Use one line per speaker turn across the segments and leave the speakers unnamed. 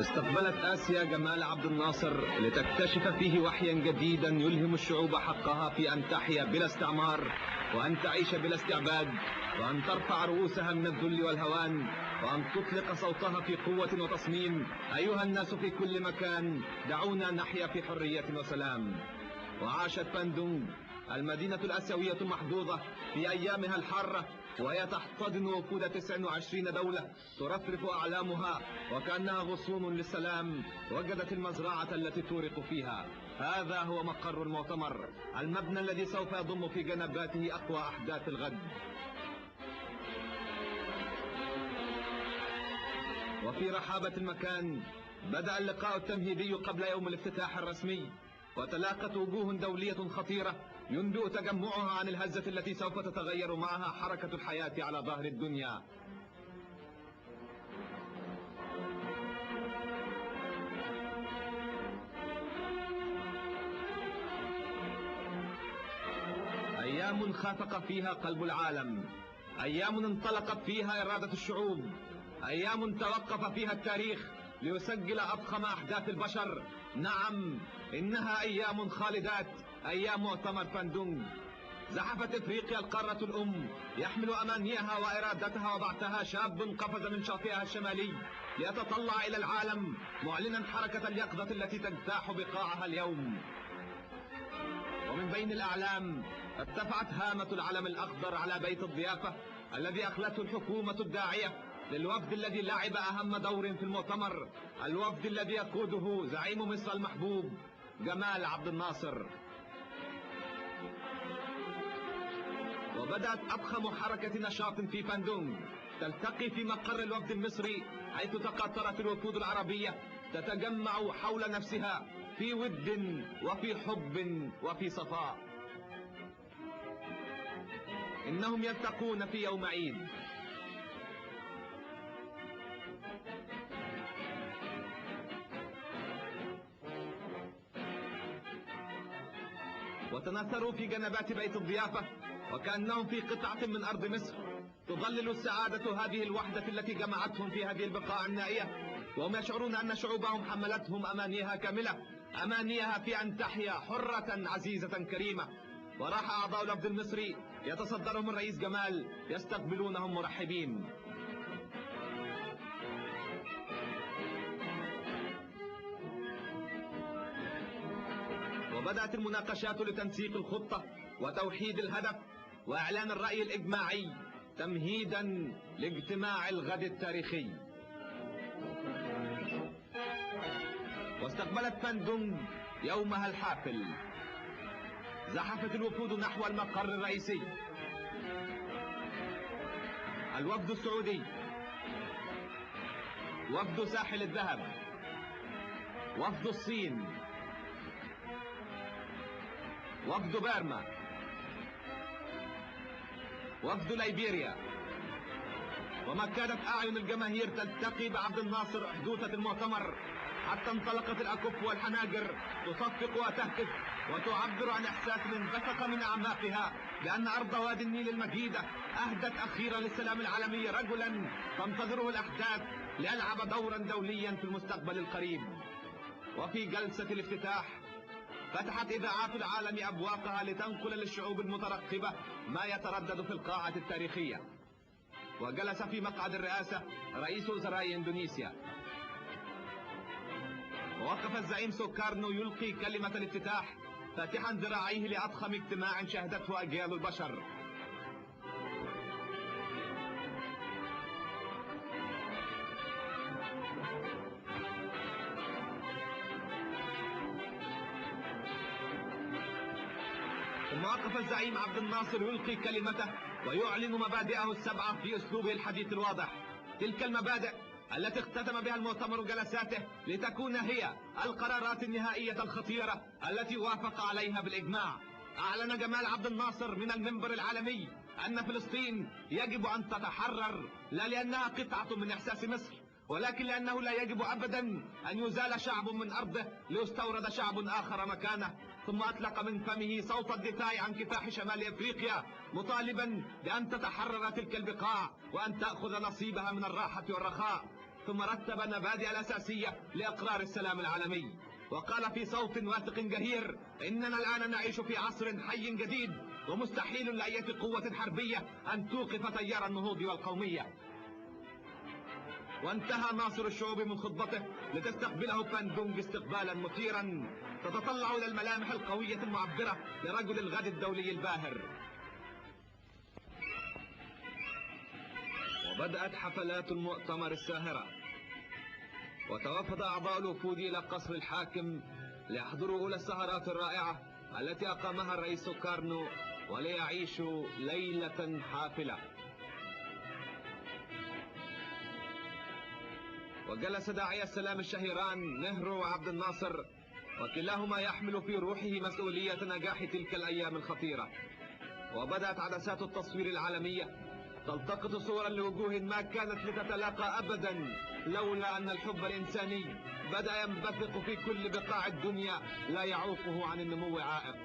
استقبلت آسيا جمال عبد الناصر لتكتشف فيه وحيا جديدا يلهم الشعوب حقها في أن تحيا بلا استعمار، وأن تعيش بلا استعباد، وأن ترفع رؤوسها من الذل والهوان، وأن تطلق صوتها في قوة وتصميم. أيها الناس في كل مكان، دعونا نحيا في حرية وسلام. وعاشت باندونغ المدينة الآسيوية المحظوظة في أيامها الحارة، وهي تحتضن وفود 29 دولة ترفرف أعلامها وكأنها غصون للسلام. وجدت المزرعة التي تورق فيها. هذا هو مقر المؤتمر، المبنى الذي سوف يضم في جنباته أقوى أحداث الغد. وفي رحابة المكان بدأ اللقاء التمهيدي قبل يوم الافتتاح الرسمي، وتلاقت وجوه دولية خطيرة ينبئ تجمعها عن الهزة التي سوف تتغير معها حركة الحياة على ظهر الدنيا. أيام خافق فيها قلب العالم، أيام انطلقت فيها إرادة الشعوب، أيام توقف فيها التاريخ ليسجل أضخم أحداث البشر. نعم، إنها أيام خالدات، أيام مؤتمر باندونغ. زحفت إفريقيا القارة الأم يحمل أمانيها وإرادتها وبعثها شاب قفز من شاطئها الشمالي ليتطلع إلى العالم معلنا حركة اليقظة التي تجتاح بقاعها اليوم. ومن بين الأعلام ارتفعت هامة العلم الأخضر على بيت الضيافة الذي أخلته الحكومة الداعية للوفد الذي لعب أهم دور في المؤتمر، الوفد الذي يقوده زعيم مصر المحبوب جمال عبد الناصر. وبدأت أضخم حركة نشاط في باندونغ تلتقي في مقر الوفد المصري، حيث تقاطرت الوفود العربية تتجمع حول نفسها في ود وفي حب وفي صفاء. إنهم يلتقون في يوم عيد. وتناثروا في جنبات بيت الضيافة وكأنهم في قطعة من أرض مصر. تظلل السعادة هذه الوحدة التي جمعتهم في هذه البقاع النائية، وهم يشعرون أن شعوبهم حملتهم أمانيها كاملة، أمانيها في أن تحيا حرة عزيزة كريمة. وراح أعضاء الوفد المصري يتصدرهم الرئيس جمال يستقبلونهم مرحبين. وبدأت المناقشات لتنسيق الخطة وتوحيد الهدف وإعلان الرأي الإجماعي تمهيدا لاجتماع الغد التاريخي. واستقبلت باندونغ يومها الحافل. زحفت الوفود نحو المقر الرئيسي. الوفد السعودي، وفد ساحل الذهب، وفد الصين، وفد بيرما، وفد ليبيريا. وما كانت أعين الجماهير تلتقي بعبد الناصر حدوثة المؤتمر، حتى انطلقت الأكف والحناجر تصفق وتهتف وتعبر عن إحساس انبثق من أعماقها بأن أرض وادي النيل المجيدة أهدت أخيرا للسلام العالمي رجلا تنتظره الأحداث ليلعب دورا دوليا في المستقبل القريب. وفي جلسة الافتتاح فتحت إذاعات العالم أبوابها لتنقل للشعوب المترقبة ما يتردد في القاعة التاريخية. وجلس في مقعد الرئاسة رئيس وزراء إندونيسيا. ووقف الزعيم سوكارنو يلقي كلمة الافتتاح فاتحا ذراعيه لأضخم اجتماع شهدته أجيال البشر. ثم وقف الزعيم عبد الناصر يلقي كلمته ويعلن مبادئه السبعة في أسلوبه الحديث الواضح. تلك المبادئ التي اختتم بها المؤتمر جلساته لتكون هي القرارات النهائية الخطيرة التي وافق عليها بالإجماع. أعلن جمال عبد الناصر من المنبر العالمي أن فلسطين يجب أن تتحرر، لا لأنها قطعة من إحساس مصر، ولكن لأنه لا يجب أبدا أن يزال شعب من أرضه ليستورد شعب آخر مكانه. ثم أطلق من فمه صوت الدفاع عن كفاح شمال أفريقيا، مطالبا بأن تتحرر تلك البقاع وأن تأخذ نصيبها من الراحة والرخاء. ثم رتب المبادئ الأساسية لإقرار السلام العالمي، وقال في صوت واثق جهير: إننا الآن نعيش في عصر حي جديد، ومستحيل لأية قوة حربية أن توقف تيار النهوض والقومية. وانتهى ناصر الشعوب من خطبته لتستقبله باندونج استقبالا مثيرا تتطلع إلى الملامح القوية المعبرة لرجل الغد الدولي الباهر. وبدأت حفلات المؤتمر الساهرة، وتوافد أعضاء الوفود إلى قصر الحاكم ليحضروا أولى السهرات الرائعة التي أقامها الرئيس سوكارنو وليعيشوا ليلة حافلة. وجلس داعي السلام الشهيران نهرو وعبد الناصر، وكلاهما يحمل في روحه مسؤولية نجاح تلك الأيام الخطيرة. وبدأت عدسات التصوير العالمية تلتقط صورا لوجوه ما كانت لتتلاقى أبدا لولا أن الحب الإنساني بدأ ينبثق في كل بقاع الدنيا لا يعوقه عن النمو عائق.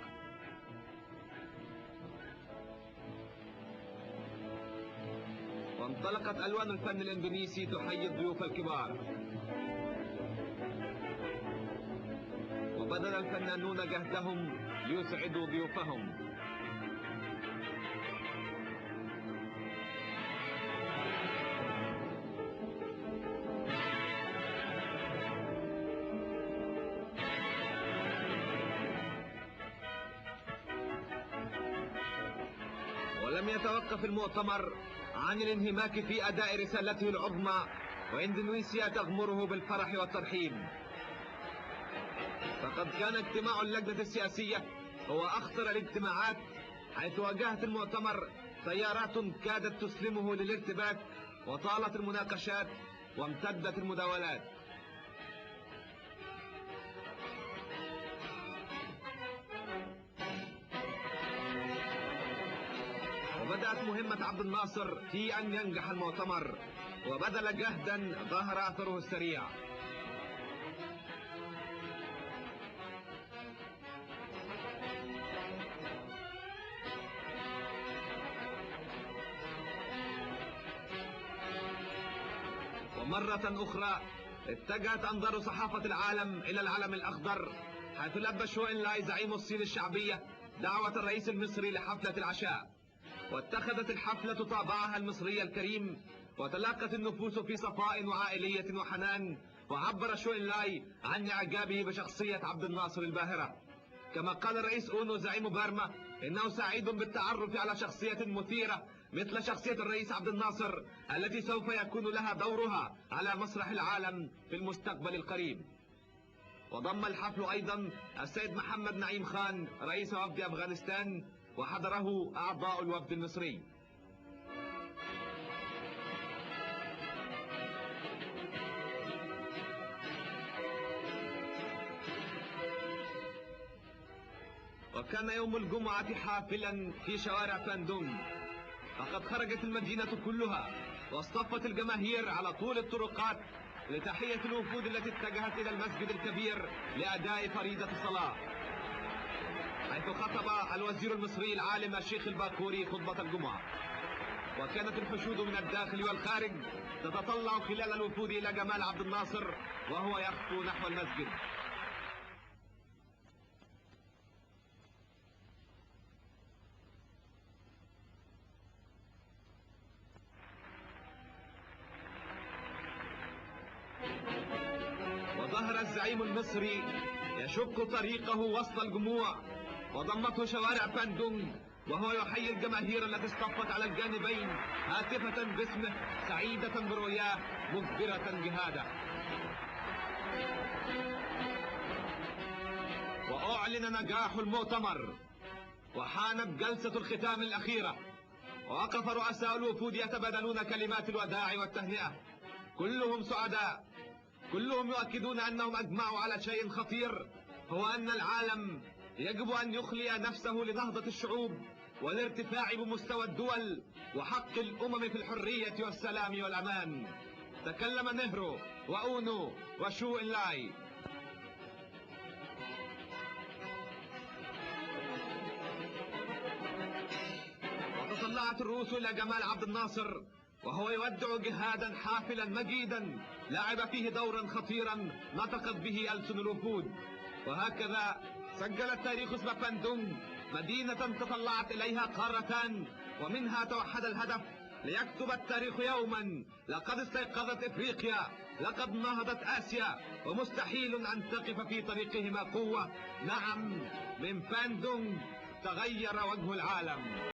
وانطلقت ألوان الفن الإندونيسي تحيي الضيوف الكبار، وبذل الفنانون جهدهم ليسعدوا ضيوفهم. ولم يتوقف المؤتمر عن الانهماك في أداء رسالته العظمى، وإندونيسيا تغمره بالفرح والترحيب. فقد كان اجتماع اللجنة السياسية هو أخطر الاجتماعات، حيث واجهت المؤتمر تيارات كادت تسلمه للارتباك، وطالت المناقشات وامتدت المداولات. وبدأت مهمة عبد الناصر في أن ينجح المؤتمر، وبذل جهدا ظهر أثره السريع. ومرة أخرى اتجهت أنظار صحافة العالم إلى العلم الأخضر، حيث لبى شو إن لاي زعيم الصين الشعبية دعوة الرئيس المصري لحفلة العشاء. واتخذت الحفلة طابعها المصري الكريم، وتلاقت النفوس في صفاء وعائلية وحنان، وعبر شو إن لاي عن إعجابه بشخصية عبد الناصر الباهرة. كما قال الرئيس أونو زعيم بارما إنه سعيد بالتعرف على شخصية مثيرة مثل شخصية الرئيس عبد الناصر، التي سوف يكون لها دورها على مسرح العالم في المستقبل القريب. وضم الحفل أيضا السيد محمد نعيم خان رئيس وفد أفغانستان، وحضره أعضاء الوفد المصري. وكان يوم الجمعة حافلا في شوارع باندونج، فقد خرجت المدينة كلها واصطفت الجماهير على طول الطرقات لتحية الوفود التي اتجهت إلى المسجد الكبير لأداء فريضة الصلاة، حيث خطب الوزير المصري العالم الشيخ الباكوري خطبة الجمعة. وكانت الحشود من الداخل والخارج تتطلع خلال الوفود إلى جمال عبد الناصر وهو يخطو نحو المسجد. وظهر الزعيم المصري يشق طريقه وسط الجموع، وضمته شوارع باندونج وهو يحيي الجماهير التي اصطفت على الجانبين هاتفة باسمه سعيدة برؤياه مجبرة جهاده. وأعلن نجاح المؤتمر، وحانت جلسة الختام الأخيرة، ووقف رؤساء الوفود يتبادلون كلمات الوداع والتهنئة، كلهم سعداء، كلهم يؤكدون أنهم أجمعوا على شيء خطير، هو أن العالم يجب أن يخلي نفسه لنهضة الشعوب والارتفاع بمستوى الدول وحق الأمم في الحرية والسلام والأمان. تكلم نهرو وأونو وشو إن لاي. وتطلعت الرؤوس إلى جمال عبد الناصر، وهو يودع جهادا حافلا مجيدا لعب فيه دورا خطيرا نطقت به ألسن الوفود. وهكذا سجل التاريخ اسم باندونج، مدينة تطلعت إليها قارتان ومنها توحد الهدف، ليكتب التاريخ يوما لقد استيقظت إفريقيا، لقد نهضت آسيا، ومستحيل أن تقف في طريقهما قوة. نعم، من باندونج تغير وجه العالم.